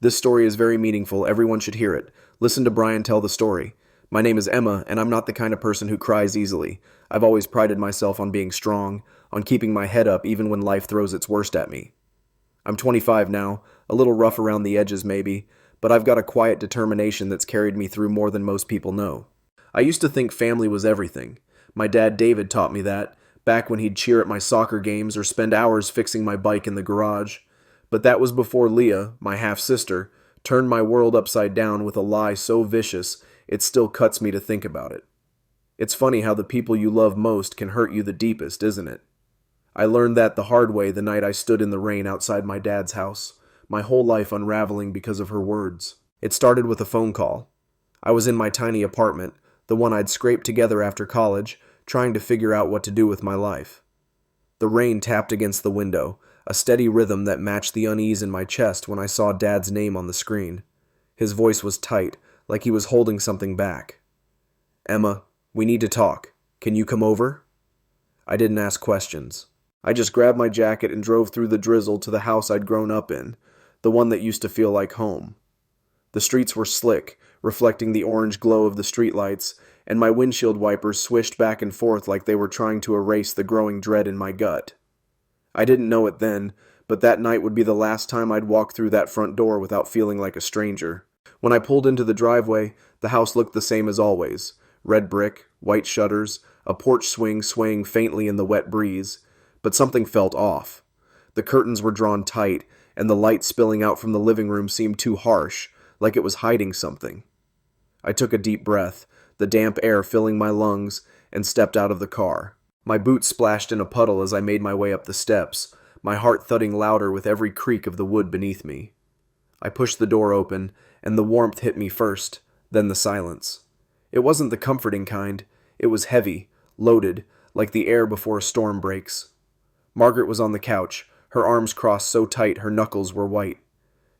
This story is very meaningful. Everyone should hear it. Listen to Brian tell the story. My name is Emma, and I'm not the kind of person who cries easily. I've always prided myself on being strong, on keeping my head up even when life throws its worst at me. I'm 25 now, a little rough around the edges maybe, but I've got a quiet determination that's carried me through more than most people know. I used to think family was everything. My dad David taught me that, back when he'd cheer at my soccer games or spend hours fixing my bike in the garage. But that was before Leah, my half-sister, turned my world upside down with a lie so vicious it still cuts me to think about it. It's funny how the people you love most can hurt you the deepest, isn't it? I learned that the hard way the night I stood in the rain outside my dad's house, my whole life unraveling because of her words. It started with a phone call. I was in my tiny apartment, the one I'd scraped together after college, trying to figure out what to do with my life. The rain tapped against the window, a steady rhythm that matched the unease in my chest when I saw Dad's name on the screen. His voice was tight, like he was holding something back. "Emma, we need to talk. Can you come over?" I didn't ask questions. I just grabbed my jacket and drove through the drizzle to the house I'd grown up in, the one that used to feel like home. The streets were slick, reflecting the orange glow of the streetlights, and my windshield wipers swished back and forth like they were trying to erase the growing dread in my gut. I didn't know it then, but that night would be the last time I'd walk through that front door without feeling like a stranger. When I pulled into the driveway, the house looked the same as always. Red brick, white shutters, a porch swing swaying faintly in the wet breeze. But something felt off. The curtains were drawn tight, and the light spilling out from the living room seemed too harsh, like it was hiding something. I took a deep breath, the damp air filling my lungs, and stepped out of the car. My boots splashed in a puddle as I made my way up the steps, my heart thudding louder with every creak of the wood beneath me. I pushed the door open, and the warmth hit me first, then the silence. It wasn't the comforting kind. It was heavy, loaded, like the air before a storm breaks. Margaret was on the couch, her arms crossed so tight her knuckles were white.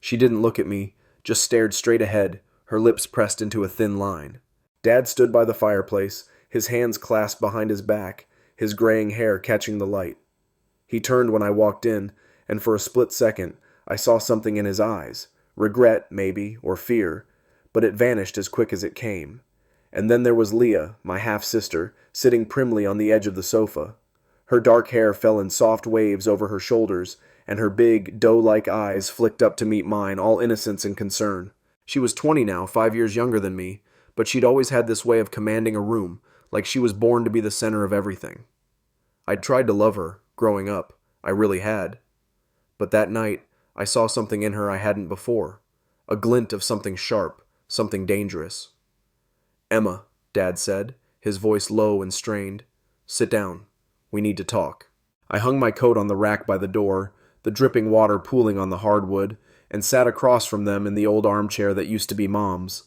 She didn't look at me, just stared straight ahead, her lips pressed into a thin line. Dad stood by the fireplace, his hands clasped behind his back, his graying hair catching the light. He turned when I walked in, and for a split second, I saw something in his eyes. Regret, maybe, or fear, but it vanished as quick as it came. And then there was Leah, my half-sister, sitting primly on the edge of the sofa. Her dark hair fell in soft waves over her shoulders, and her big, doe-like eyes flicked up to meet mine, all innocence and concern. She was 20 now, 5 years younger than me, but she'd always had this way of commanding a room, like she was born to be the center of everything. I'd tried to love her, growing up. I really had. But that night, I saw something in her I hadn't before. A glint of something sharp, something dangerous. "Emma," Dad said, his voice low and strained. "Sit down. We need to talk." I hung my coat on the rack by the door, the dripping water pooling on the hardwood, and sat across from them in the old armchair that used to be Mom's.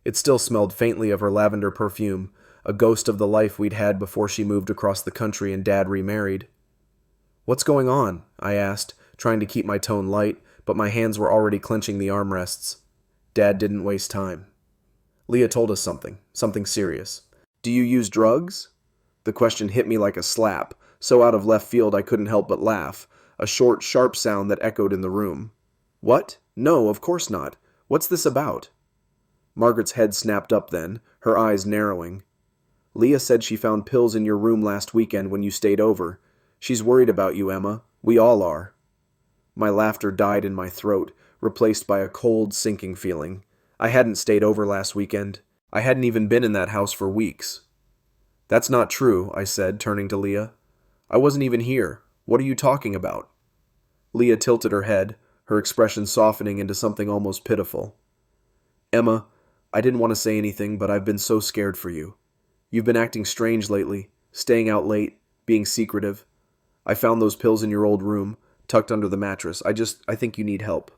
It still smelled faintly of her lavender perfume, a ghost of the life we'd had before she moved across the country and Dad remarried. "What's going on?" I asked, trying to keep my tone light, but my hands were already clenching the armrests. Dad didn't waste time. "Leah told us something serious." "Do you use drugs?" The question hit me like a slap, so out of left field I couldn't help but laugh, a short, sharp sound that echoed in the room. "What? No, of course not. What's this about?" Margaret's head snapped up then, her eyes narrowing. "Leah said she found pills in your room last weekend when you stayed over. She's worried about you, Emma. We all are." My laughter died in my throat, replaced by a cold, sinking feeling. I hadn't stayed over last weekend. I hadn't even been in that house for weeks. "That's not true," I said, turning to Leah. "I wasn't even here. What are you talking about?" Leah tilted her head, her expression softening into something almost pitiful. "Emma, I didn't want to say anything, but I've been so scared for you. You've been acting strange lately, staying out late, being secretive. I found those pills in your old room, tucked under the mattress. I think you need help."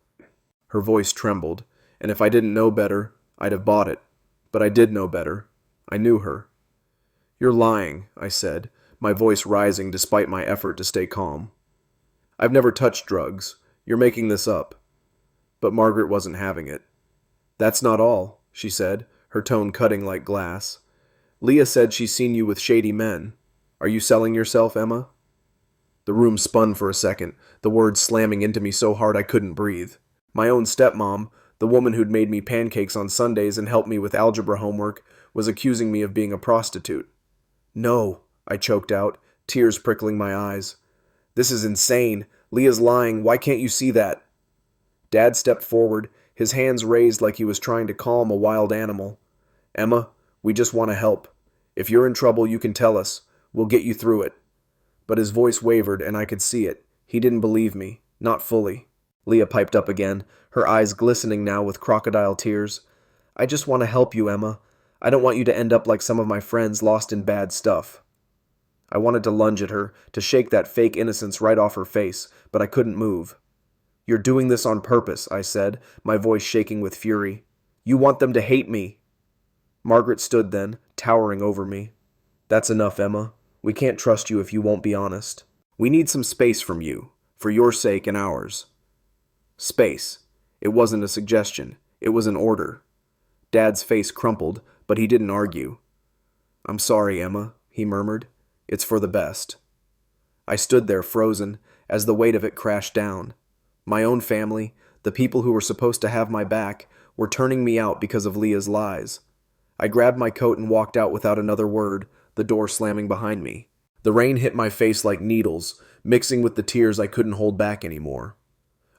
Her voice trembled, and if I didn't know better, I'd have bought it. But I did know better. I knew her. "You're lying," I said, my voice rising despite my effort to stay calm. "I've never touched drugs. You're making this up." But Margaret wasn't having it. "That's not all," she said, her tone cutting like glass. "Leah said she's seen you with shady men. Are you selling yourself, Emma?" The room spun for a second, the words slamming into me so hard I couldn't breathe. My own stepmom, the woman who'd made me pancakes on Sundays and helped me with algebra homework, was accusing me of being a prostitute. No, I choked out, tears prickling my eyes. This is insane. Leah's lying. Why can't you see that? Dad stepped forward, his hands raised like he was trying to calm a wild animal. Emma, we just want to help. If you're in trouble, you can tell us. We'll get you through it. But his voice wavered, and I could see it. He didn't believe me. Not fully. Leah piped up again, her eyes glistening now with crocodile tears. I just want to help you, Emma. I don't want you to end up like some of my friends lost in bad stuff. I wanted to lunge at her, to shake that fake innocence right off her face, but I couldn't move. You're doing this on purpose, I said, my voice shaking with fury. You want them to hate me. Margaret stood then, towering over me. That's enough, Emma. We can't trust you if you won't be honest. We need some space from you, for your sake and ours. Space. It wasn't a suggestion. It was an order. Dad's face crumpled, but he didn't argue. I'm sorry, Emma, he murmured. It's for the best. I stood there frozen as the weight of it crashed down. My own family, the people who were supposed to have my back, were turning me out because of Leah's lies. I grabbed my coat and walked out without another word, the door slamming behind me. The rain hit my face like needles, mixing with the tears I couldn't hold back anymore.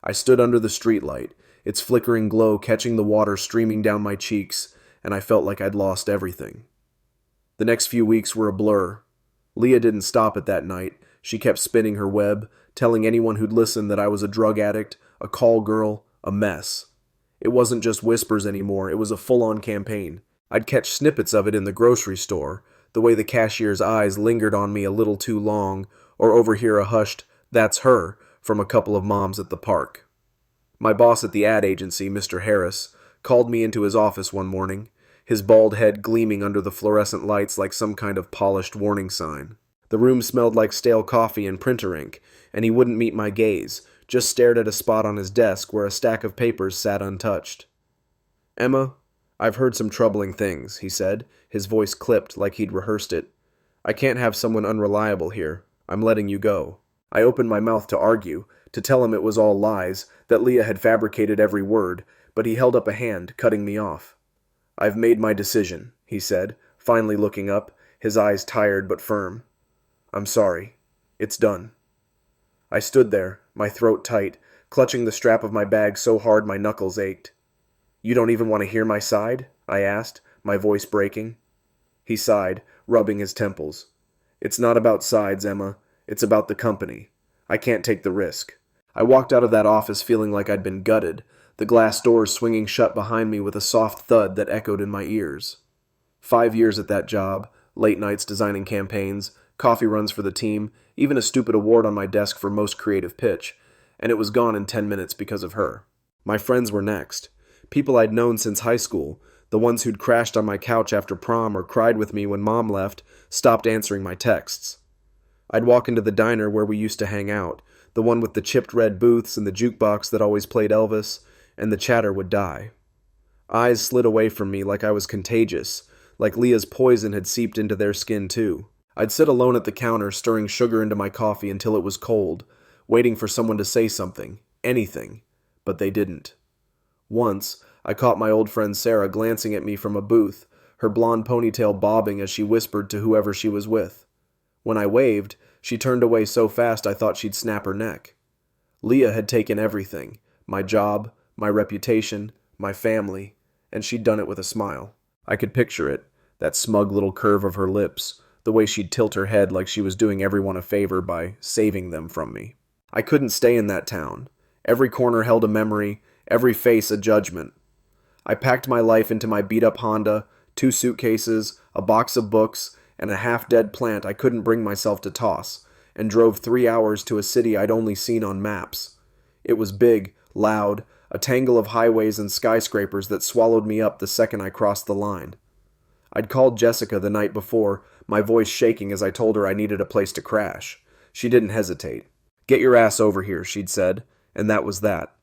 I stood under the streetlight, its flickering glow catching the water streaming down my cheeks, and I felt like I'd lost everything. The next few weeks were a blur. Leah didn't stop at that night. She kept spinning her web, telling anyone who'd listen that I was a drug addict, a call girl, a mess. It wasn't just whispers anymore, it was a full-on campaign. I'd catch snippets of it in the grocery store, the way the cashier's eyes lingered on me a little too long, or overhear a hushed, "That's her," from a couple of moms at the park. My boss at the ad agency, Mr. Harris, called me into his office one morning, his bald head gleaming under the fluorescent lights like some kind of polished warning sign. The room smelled like stale coffee and printer ink, and he wouldn't meet my gaze, just stared at a spot on his desk where a stack of papers sat untouched. Emma, I've heard some troubling things, he said, his voice clipped like he'd rehearsed it. I can't have someone unreliable here. I'm letting you go. I opened my mouth to argue, to tell him it was all lies, that Leah had fabricated every word, but he held up a hand, cutting me off. I've made my decision, he said, finally looking up, his eyes tired but firm. I'm sorry. It's done. I stood there, my throat tight, clutching the strap of my bag so hard my knuckles ached. You don't even want to hear my side? I asked, my voice breaking. He sighed, rubbing his temples. It's not about sides, Emma. It's about the company. I can't take the risk. I walked out of that office feeling like I'd been gutted, the glass doors swinging shut behind me with a soft thud that echoed in my ears. 5 years at that job, late nights designing campaigns, coffee runs for the team, even a stupid award on my desk for most creative pitch, and it was gone in 10 minutes because of her. My friends were next. People I'd known since high school, the ones who'd crashed on my couch after prom or cried with me when Mom left, stopped answering my texts. I'd walk into the diner where we used to hang out, the one with the chipped red booths and the jukebox that always played Elvis, and the chatter would die. Eyes slid away from me like I was contagious, like Leah's poison had seeped into their skin too. I'd sit alone at the counter stirring sugar into my coffee until it was cold, waiting for someone to say something, anything, but they didn't. Once, I caught my old friend Sarah glancing at me from a booth, her blonde ponytail bobbing as she whispered to whoever she was with. When I waved, she turned away so fast I thought she'd snap her neck. Leah had taken everything, my job, my reputation, my family, and she'd done it with a smile. I could picture it, that smug little curve of her lips, the way she'd tilt her head like she was doing everyone a favor by saving them from me. I couldn't stay in that town. Every corner held a memory, every face a judgment. I packed my life into my beat-up Honda, 2 suitcases, a box of books, and a half-dead plant I couldn't bring myself to toss, and drove 3 hours to a city I'd only seen on maps. It was big, loud, a tangle of highways and skyscrapers that swallowed me up the second I crossed the line. I'd called Jessica the night before, my voice shaking as I told her I needed a place to crash. She didn't hesitate. "Get your ass over here," she'd said, and that was that.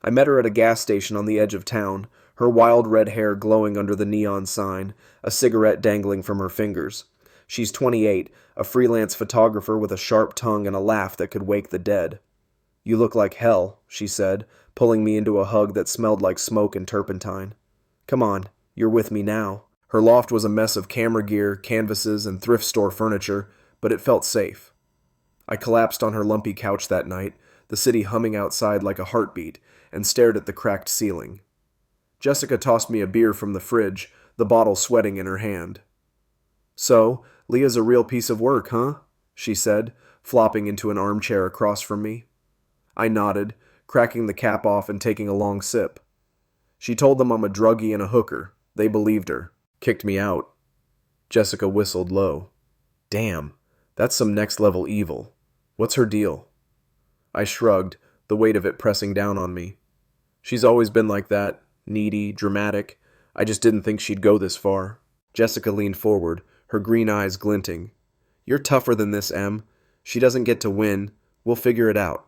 I met her at a gas station on the edge of town, her wild red hair glowing under the neon sign, a cigarette dangling from her fingers. She's 28, a freelance photographer with a sharp tongue and a laugh that could wake the dead. "You look like hell," she said, pulling me into a hug that smelled like smoke and turpentine. Come on, you're with me now. Her loft was a mess of camera gear, canvases, and thrift store furniture, but it felt safe. I collapsed on her lumpy couch that night, the city humming outside like a heartbeat, and stared at the cracked ceiling. Jessica tossed me a beer from the fridge, the bottle sweating in her hand. "So, Leah's a real piece of work, huh?" she said, flopping into an armchair across from me. I nodded, cracking the cap off and taking a long sip. She told them I'm a druggie and a hooker. They believed her. Kicked me out. Jessica whistled low. Damn, that's some next-level evil. What's her deal? I shrugged, the weight of it pressing down on me. She's always been like that, needy, dramatic. I just didn't think she'd go this far. Jessica leaned forward, her green eyes glinting. You're tougher than this, Em. She doesn't get to win. We'll figure it out.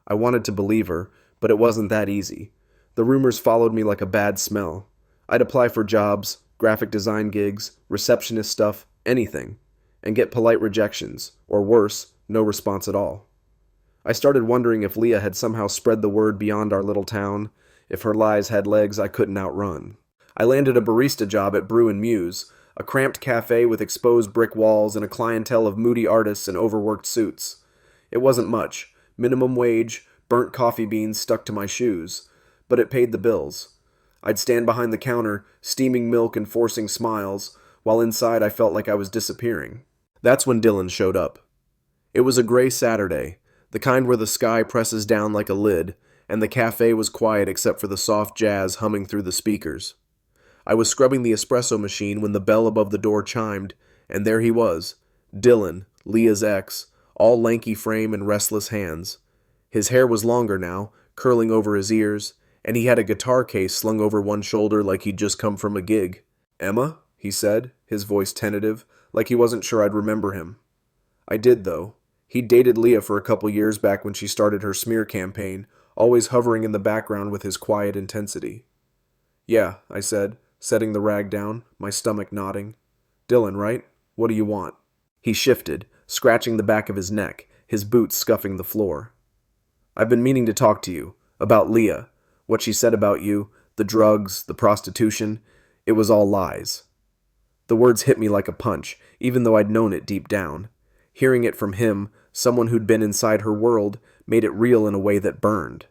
I wanted to believe her, but it wasn't that easy. The rumors followed me like a bad smell. I'd apply for jobs, graphic design gigs, receptionist stuff, anything, and get polite rejections, or worse, no response at all. I started wondering if Leah had somehow spread the word beyond our little town, if her lies had legs I couldn't outrun. I landed a barista job at Brew and Muse, a cramped cafe with exposed brick walls and a clientele of moody artists in overworked suits. It wasn't much, minimum wage, burnt coffee beans stuck to my shoes, but it paid the bills. I'd stand behind the counter, steaming milk and forcing smiles, while inside I felt like I was disappearing. That's when Dylan showed up. It was a gray Saturday, the kind where the sky presses down like a lid, and the cafe was quiet except for the soft jazz humming through the speakers. I was scrubbing the espresso machine when the bell above the door chimed, and there he was, Dylan, Leah's ex, all lanky frame and restless hands. His hair was longer now, curling over his ears, and he had a guitar case slung over one shoulder like he'd just come from a gig. "Emma?" he said, his voice tentative, like he wasn't sure I'd remember him. I did, though. He'd dated Leah for a couple years back when she started her smear campaign, always hovering in the background with his quiet intensity. "Yeah," I said, setting the rag down, my stomach nodding. "Dylan, right? What do you want?" He shifted, scratching the back of his neck, his boots scuffing the floor. "I've been meaning to talk to you. About Leah. What she said about you, the drugs, the prostitution. It was all lies." The words hit me like a punch, even though I'd known it deep down. Hearing it from him, someone who'd been inside her world, made it real in a way that burned.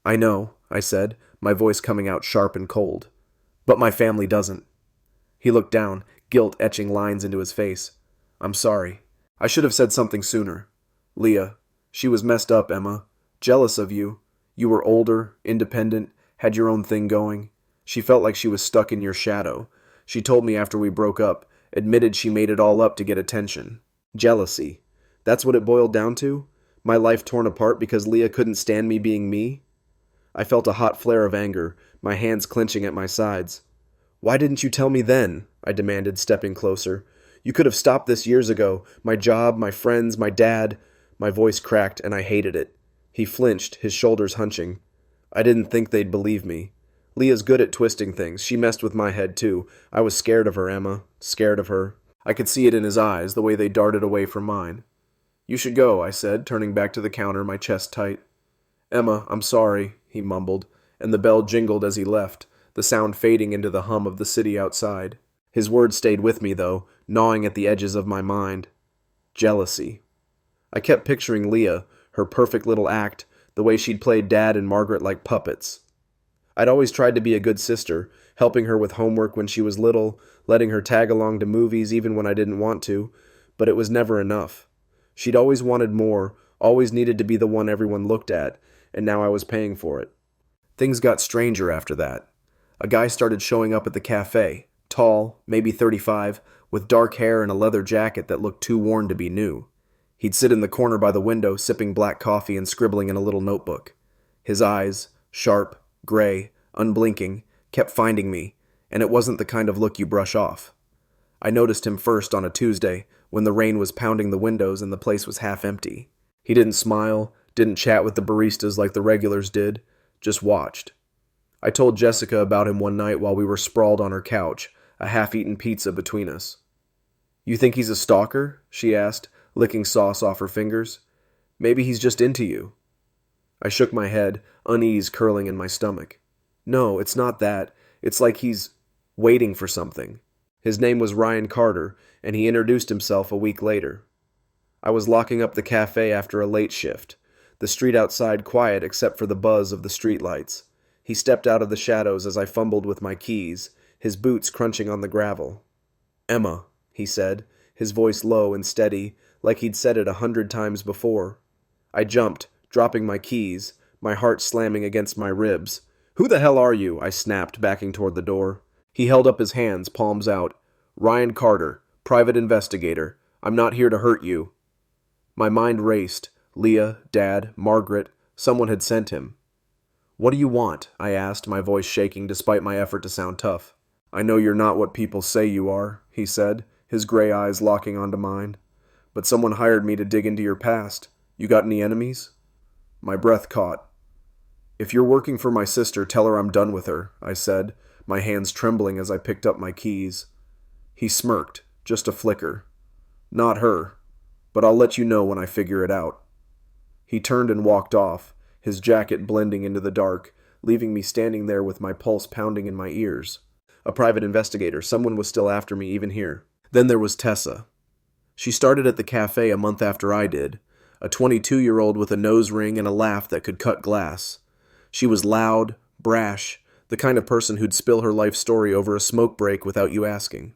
"I know," I said, my voice coming out sharp and cold. "But my family doesn't." He looked down, guilt etching lines into his face. "I'm sorry. I should have said something sooner. Leah, she was messed up, Emma. Jealous of you. You were older, independent, had your own thing going. She felt like she was stuck in your shadow. She told me after we broke up, admitted she made it all up to get attention. Jealousy. That's what it boiled down to? My life torn apart because Leah couldn't stand me being me?" I felt a hot flare of anger, my hands clenching at my sides. "Why didn't you tell me then?" I demanded, stepping closer. "You could have stopped this years ago. My job, my friends, my dad." My voice cracked, and I hated it. He flinched, his shoulders hunching. "I didn't think they'd believe me. Leah's good at twisting things. She messed with my head, too. I was scared of her, Emma. Scared of her." I could see it in his eyes, the way they darted away from mine. "You should go," I said, turning back to the counter, my chest tight. "Emma, I'm sorry," he mumbled, and the bell jingled as he left, the sound fading into the hum of the city outside. His words stayed with me, though, gnawing at the edges of my mind. Jealousy. I kept picturing Leah, her perfect little act, the way she'd played Dad and Margaret like puppets. I'd always tried to be a good sister, helping her with homework when she was little, letting her tag along to movies even when I didn't want to, but it was never enough. She'd always wanted more, always needed to be the one everyone looked at, and now I was paying for it. Things got stranger after that. A guy started showing up at the cafe, tall, maybe 35, with dark hair and a leather jacket that looked too worn to be new. He'd sit in the corner by the window sipping black coffee and scribbling in a little notebook. His eyes, sharp, gray, unblinking, kept finding me, and it wasn't the kind of look you brush off. I noticed him first on a Tuesday, when the rain was pounding the windows and the place was half empty. He didn't smile, didn't chat with the baristas like the regulars did, just watched. I told Jessica about him one night while we were sprawled on her couch, a half-eaten pizza between us. "You think he's a stalker?" she asked, licking sauce off her fingers. "Maybe he's just into you." I shook my head, unease curling in my stomach. No, it's not that. It's like he's waiting for something. His name was Ryan Carter, and he introduced himself a week later. I was locking up the cafe after a late shift. The street outside quiet except for the buzz of the streetlights. He stepped out of the shadows as I fumbled with my keys, his boots crunching on the gravel. "Emma," he said, his voice low and steady, like he'd said it 100 times before. I jumped, dropping my keys, my heart slamming against my ribs. "Who the hell are you?" I snapped, backing toward the door. He held up his hands, palms out. "Ryan Carter, private investigator. I'm not here to hurt you." My mind raced. Leah, Dad, Margaret, someone had sent him. "What do you want?" I asked, my voice shaking despite my effort to sound tough. "I know you're not what people say you are," he said, his gray eyes locking onto mine. "But someone hired me to dig into your past. You got any enemies?" My breath caught. "If you're working for my sister, tell her I'm done with her," I said, my hands trembling as I picked up my keys. He smirked, just a flicker. "Not her, but I'll let you know when I figure it out." He turned and walked off, his jacket blending into the dark, leaving me standing there with my pulse pounding in my ears. A private investigator, someone was still after me even here. Then there was Tessa. She started at the cafe a month after I did, a 22-year-old with a nose ring and a laugh that could cut glass. She was loud, brash, the kind of person who'd spill her life story over a smoke break without you asking.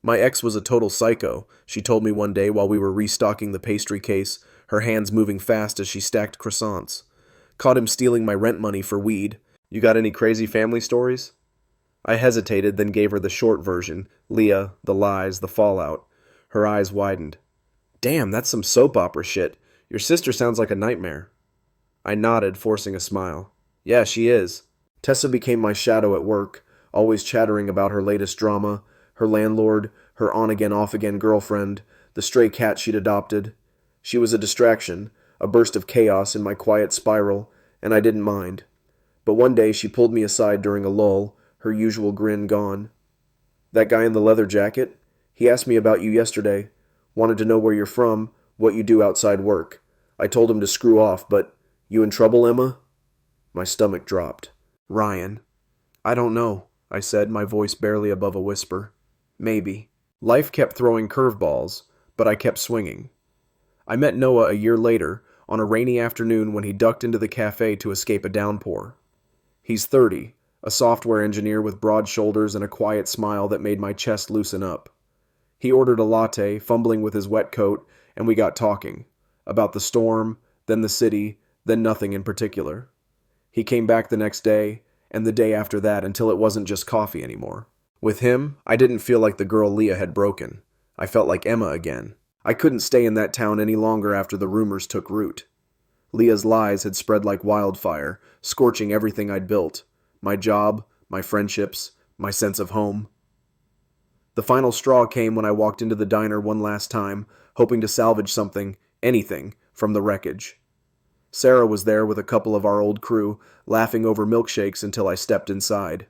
"My ex was a total psycho," she told me one day while we were restocking the pastry case, her hands moving fast as she stacked croissants. "Caught him stealing my rent money for weed. You got any crazy family stories?" I hesitated, then gave her the short version, Leah, the lies, the fallout. Her eyes widened. "Damn, that's some soap opera shit. Your sister sounds like a nightmare." I nodded, forcing a smile. "Yeah, she is." Tessa became my shadow at work, always chattering about her latest drama, her landlord, her on-again, off-again girlfriend, the stray cat she'd adopted. She was a distraction, a burst of chaos in my quiet spiral, and I didn't mind. But one day she pulled me aside during a lull, her usual grin gone. "That guy in the leather jacket? He asked me about you yesterday. Wanted to know where you're from, what you do outside work. I told him to screw off, but you in trouble, Emma?" My stomach dropped. "Ryan." "I don't know," I said, my voice barely above a whisper. "Maybe." Life kept throwing curveballs, but I kept swinging. I met Noah a year later, on a rainy afternoon when he ducked into the cafe to escape a downpour. He's 30, a software engineer with broad shoulders and a quiet smile that made my chest loosen up. He ordered a latte, fumbling with his wet coat, and we got talking. About the storm, then the city, then nothing in particular. He came back the next day, and the day after that until it wasn't just coffee anymore. With him, I didn't feel like the girl Leah had broken. I felt like Emma again. I couldn't stay in that town any longer after the rumors took root. Leah's lies had spread like wildfire, scorching everything I'd built. My job, my friendships, my sense of home. The final straw came when I walked into the diner one last time, hoping to salvage something, anything, from the wreckage. Sarah was there with a couple of our old crew, laughing over milkshakes until I stepped inside.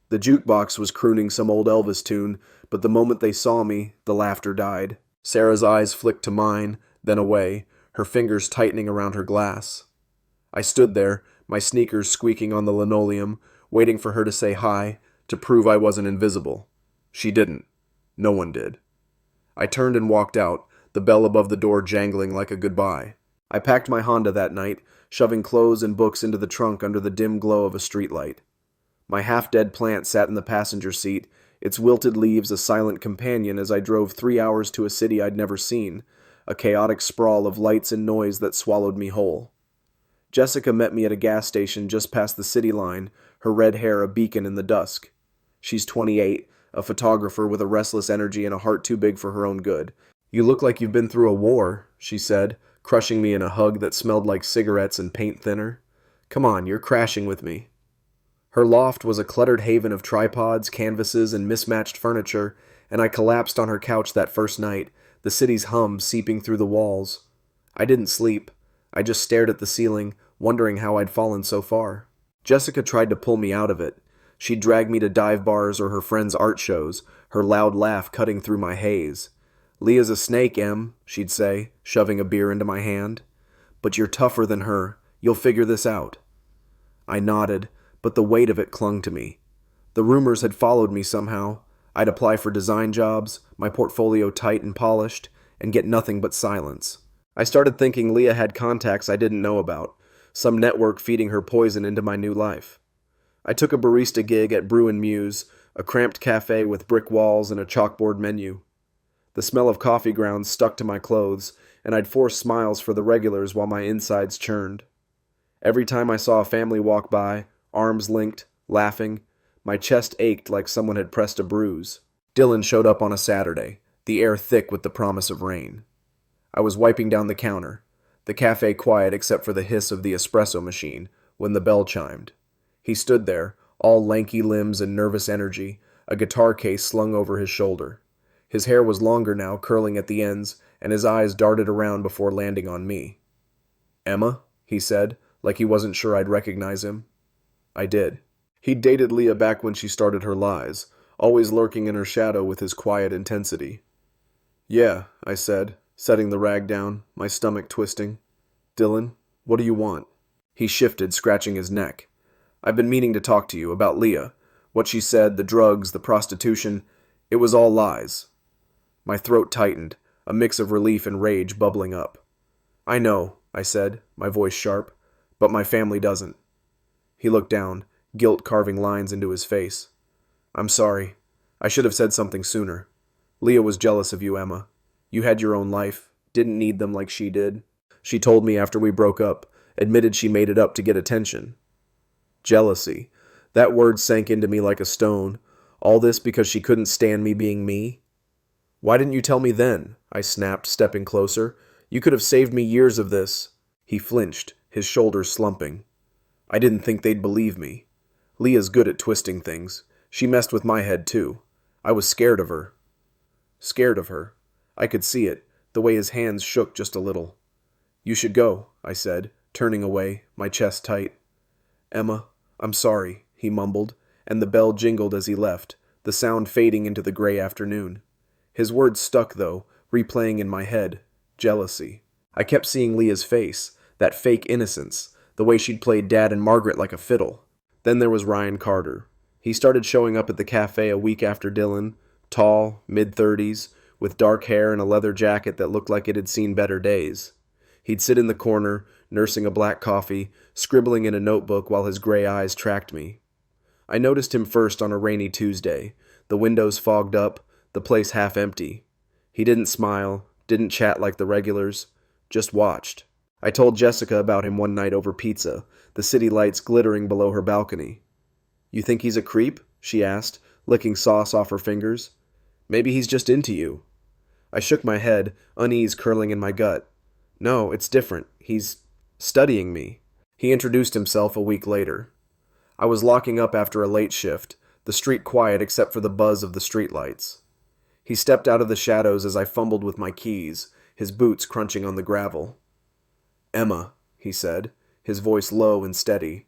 The jukebox was crooning some old Elvis tune, but the moment they saw me, the laughter died. Sarah's eyes flicked to mine, then away, her fingers tightening around her glass. I stood there, my sneakers squeaking on the linoleum, waiting for her to say hi, to prove I wasn't invisible. She didn't. No one did. I turned and walked out, the bell above the door jangling like a goodbye. I packed my Honda that night, shoving clothes and books into the trunk under the dim glow of a streetlight. My half-dead plant sat in the passenger seat, its wilted leaves a silent companion as I drove 3 hours to a city I'd never seen, a chaotic sprawl of lights and noise that swallowed me whole. Jessica met me at a gas station just past the city line, her red hair a beacon in the dusk. She's 28, a photographer with a restless energy and a heart too big for her own good. "You look like you've been through a war," she said, crushing me in a hug that smelled like cigarettes and paint thinner. "Come on, you're crashing with me." Her loft was a cluttered haven of tripods, canvases, and mismatched furniture, and I collapsed on her couch that first night, the city's hum seeping through the walls. I didn't sleep. I just stared at the ceiling, wondering how I'd fallen so far. Jessica tried to pull me out of it. She'd drag me to dive bars or her friends' art shows, her loud laugh cutting through my haze. "Leah's a snake, Em," she'd say, shoving a beer into my hand. "But you're tougher than her. You'll figure this out." I nodded, but the weight of it clung to me. The rumors had followed me somehow. I'd apply for design jobs, my portfolio tight and polished, and get nothing but silence. I started thinking Leah had contacts I didn't know about, some network feeding her poison into my new life. I took a barista gig at Brew and Muse, a cramped cafe with brick walls and a chalkboard menu. The smell of coffee grounds stuck to my clothes, and I'd force smiles for the regulars while my insides churned. Every time I saw a family walk by, arms linked, laughing, my chest ached like someone had pressed a bruise. Dylan showed up on a Saturday, the air thick with the promise of rain. I was wiping down the counter, the cafe quiet except for the hiss of the espresso machine, when the bell chimed. He stood there, all lanky limbs and nervous energy, a guitar case slung over his shoulder. His hair was longer now, curling at the ends, and his eyes darted around before landing on me. "Emma?" he said, like he wasn't sure I'd recognize him. I did. He'd dated Leah back when she started her lies, always lurking in her shadow with his quiet intensity. "Yeah," I said, setting the rag down, my stomach twisting. "Dylan, what do you want?" He shifted, scratching his neck. "I've been meaning to talk to you about Leah. What she said, the drugs, the prostitution, it was all lies." My throat tightened, a mix of relief and rage bubbling up. "I know," I said, my voice sharp, "but my family doesn't." He looked down, guilt carving lines into his face. "I'm sorry. I should have said something sooner. Leah was jealous of you, Emma. You had your own life, didn't need them like she did. She told me after we broke up, admitted she made it up to get attention." Jealousy. That word sank into me like a stone. All this because she couldn't stand me being me? "Why didn't you tell me then?" I snapped, stepping closer. "You could have saved me years of this." He flinched, his shoulders slumping. "I didn't think they'd believe me. Leah's good at twisting things. She messed with my head too. I was scared of her." Scared of her. I could see it, the way his hands shook just a little. "You should go," I said, turning away, my chest tight. "Emma, I'm sorry," he mumbled, and the bell jingled as he left, the sound fading into the gray afternoon. His words stuck, though, replaying in my head. Jealousy. I kept seeing Leah's face, that fake innocence, the way she'd played Dad and Margaret like a fiddle. Then there was Ryan Carter. He started showing up at the cafe a week after Dylan, tall, mid-30s, with dark hair and a leather jacket that looked like it had seen better days. He'd sit in the corner, nursing a black coffee, scribbling in a notebook while his gray eyes tracked me. I noticed him first on a rainy Tuesday, the windows fogged up, the place half empty. He didn't smile, didn't chat like the regulars, just watched. I told Jessica about him one night over pizza, the city lights glittering below her balcony. "You think he's a creep?" she asked, licking sauce off her fingers. "Maybe he's just into you." I shook my head, unease curling in my gut. "No, it's different. He's studying me." He introduced himself a week later. I was locking up after a late shift, the street quiet except for the buzz of the streetlights. He stepped out of the shadows as I fumbled with my keys, his boots crunching on the gravel. "Emma," he said, his voice low and steady.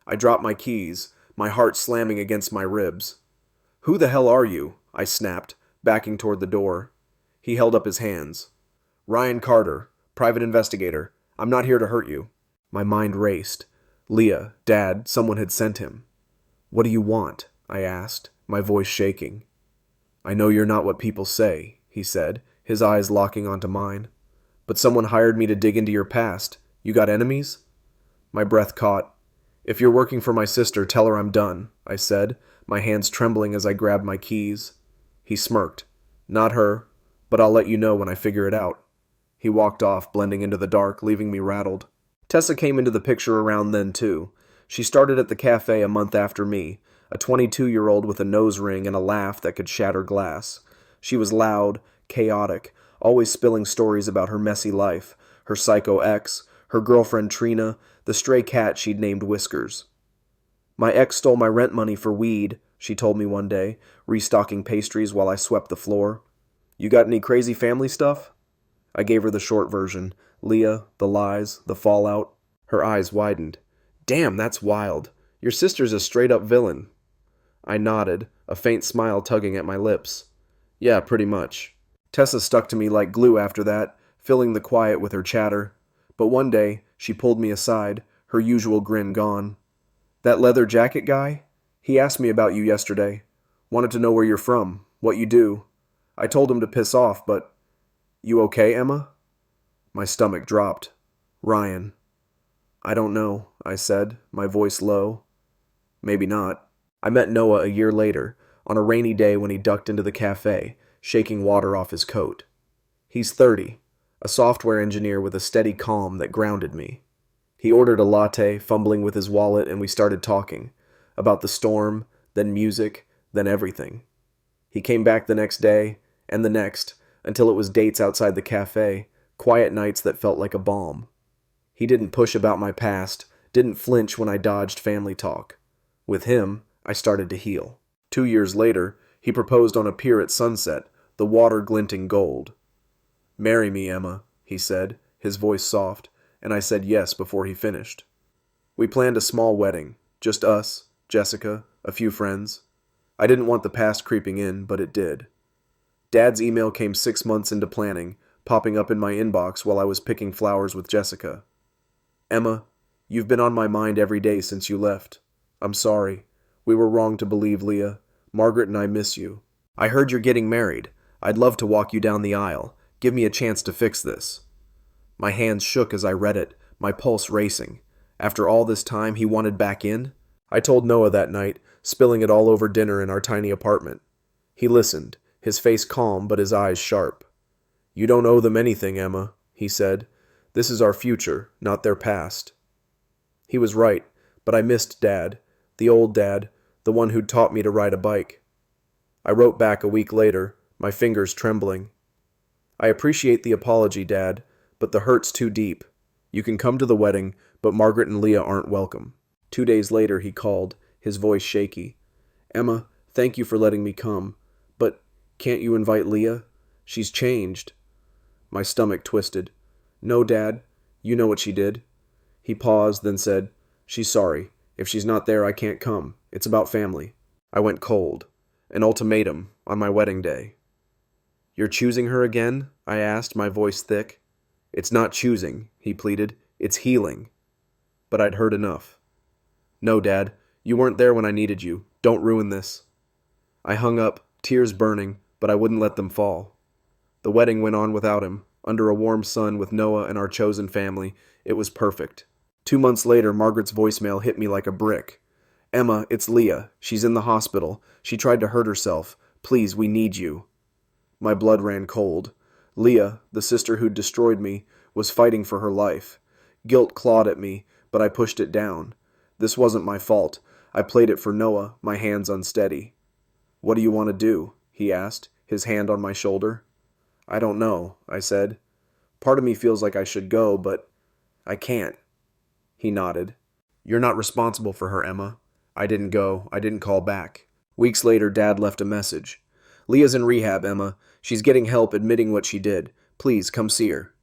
I dropped my keys, my heart slamming against my ribs. "Who the hell are you?" I snapped, backing toward the door. He held up his hands. "Ryan Carter, private investigator. I'm not here to hurt you." My mind raced. Leah, Dad, someone had sent him. "What do you want?" I asked, my voice shaking. "I know you're not what people say," he said, his eyes locking onto mine. "But someone hired me to dig into your past. You got enemies?" My breath caught. "If you're working for my sister, tell her I'm done," I said, my hands trembling as I grabbed my keys. He smirked. "Not her, but I'll let you know when I figure it out." He walked off, blending into the dark, leaving me rattled. Tessa came into the picture around then, too. She started at the cafe a month after me, a 22-year-old with a nose ring and a laugh that could shatter glass. She was loud, chaotic, always spilling stories about her messy life, her psycho ex, her girlfriend Trina, the stray cat she'd named Whiskers. "My ex stole my rent money for weed," she told me one day, restocking pastries while I swept the floor. "You got any crazy family stuff?" I gave her the short version. Leah, the lies, the fallout. Her eyes widened. "Damn, that's wild. Your sister's a straight-up villain." I nodded, a faint smile tugging at my lips. "Yeah, pretty much." Tessa stuck to me like glue after that, filling the quiet with her chatter. But one day, She pulled me aside, her usual grin gone. "That leather jacket guy? He asked me about you yesterday. Wanted to know where you're from, what you do. I told him to piss off, but... You okay, Emma?" My stomach dropped. Ryan. "I don't know," I said, my voice low. "Maybe not." I met Noah a year later, on a rainy day when he ducked into the cafe, shaking water off his coat. He's 30, a software engineer with a steady calm that grounded me. He ordered a latte, fumbling with his wallet, and we started talking. About the storm, then music, then everything. He came back the next day, and the next, until it was dates outside the cafe, quiet nights that felt like a balm. He didn't push about my past, didn't flinch when I dodged family talk. With him, I started to heal. 2 years later, he proposed on a pier at sunset, the water glinting gold. "Marry me, Emma," he said, his voice soft, and I said yes before he finished. We planned a small wedding, just us, Jessica, a few friends. I didn't want the past creeping in, but it did. Dad's email came 6 months into planning, popping up in my inbox while I was picking flowers with Jessica. "Emma, you've been on my mind every day since you left. I'm sorry. We were wrong to believe Leah. Margaret and I miss you. I heard you're getting married. I'd love to walk you down the aisle. Give me a chance to fix this." My hands shook as I read it, my pulse racing. After all this time, he wanted back in? I told Noah that night, spilling it all over dinner in our tiny apartment. He listened, his face calm but his eyes sharp. "You don't owe them anything, Emma," he said. "This is our future, not their past." He was right, but I missed Dad, the old Dad, the one who'd taught me to ride a bike. I wrote back a week later, my fingers trembling. "I appreciate the apology, Dad, but the hurt's too deep. You can come to the wedding, but Margaret and Leah aren't welcome." 2 days later he called, his voice shaky. "Emma, thank you for letting me come. But can't you invite Leah? She's changed." My stomach twisted. "No, Dad. You know what she did." He paused, then said, "She's sorry. If she's not there, I can't come. It's about family." I went cold. An ultimatum on my wedding day. "You're choosing her again?" I asked, my voice thick. "It's not choosing," he pleaded. "It's healing." But I'd heard enough. "No, Dad. You weren't there when I needed you. Don't ruin this." I hung up, tears burning, but I wouldn't let them fall. The wedding went on without him, under a warm sun with Noah and our chosen family. It was perfect. 2 months later, Margaret's voicemail hit me like a brick. "Emma, it's Leah. She's in the hospital. She tried to hurt herself. Please, we need you." My blood ran cold. Leah, the sister who'd destroyed me, was fighting for her life. Guilt clawed at me, but I pushed it down. This wasn't my fault. I played it for Noah, my hands unsteady. "What do you want to do?" he asked, his hand on my shoulder. "I don't know," I said. "Part of me feels like I should go, but I can't." He nodded. "You're not responsible for her, Emma." I didn't go. I didn't call back. Weeks later, Dad left a message. "Leah's in rehab, Emma. She's getting help admitting what she did. Please, come see her."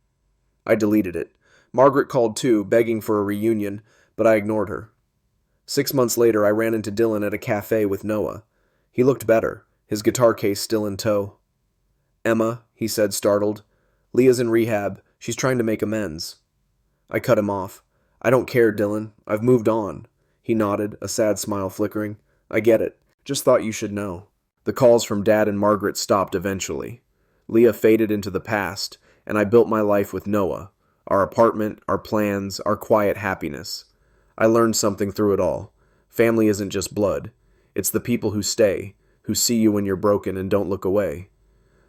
I deleted it. Margaret called too, begging for a reunion, but I ignored her. 6 months later, I ran into Dylan at a cafe with Noah. He looked better, his guitar case still in tow. "Emma," he said, startled. "Leah's in rehab. She's trying to make amends." I cut him off. "I don't care, Dylan. I've moved on." He nodded, a sad smile flickering. "I get it. Just thought you should know." The calls from Dad and Margaret stopped eventually. Leah faded into the past, and I built my life with Noah. Our apartment, our plans, our quiet happiness. I learned something through it all. Family isn't just blood. It's the people who stay, who see you when you're broken and don't look away.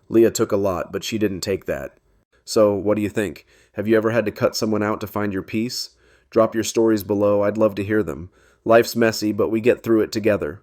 Leah took a lot, but she didn't take that. So, what do you think? Have you ever had to cut someone out to find your peace? Drop your stories below. I'd love to hear them. Life's messy, but we get through it together.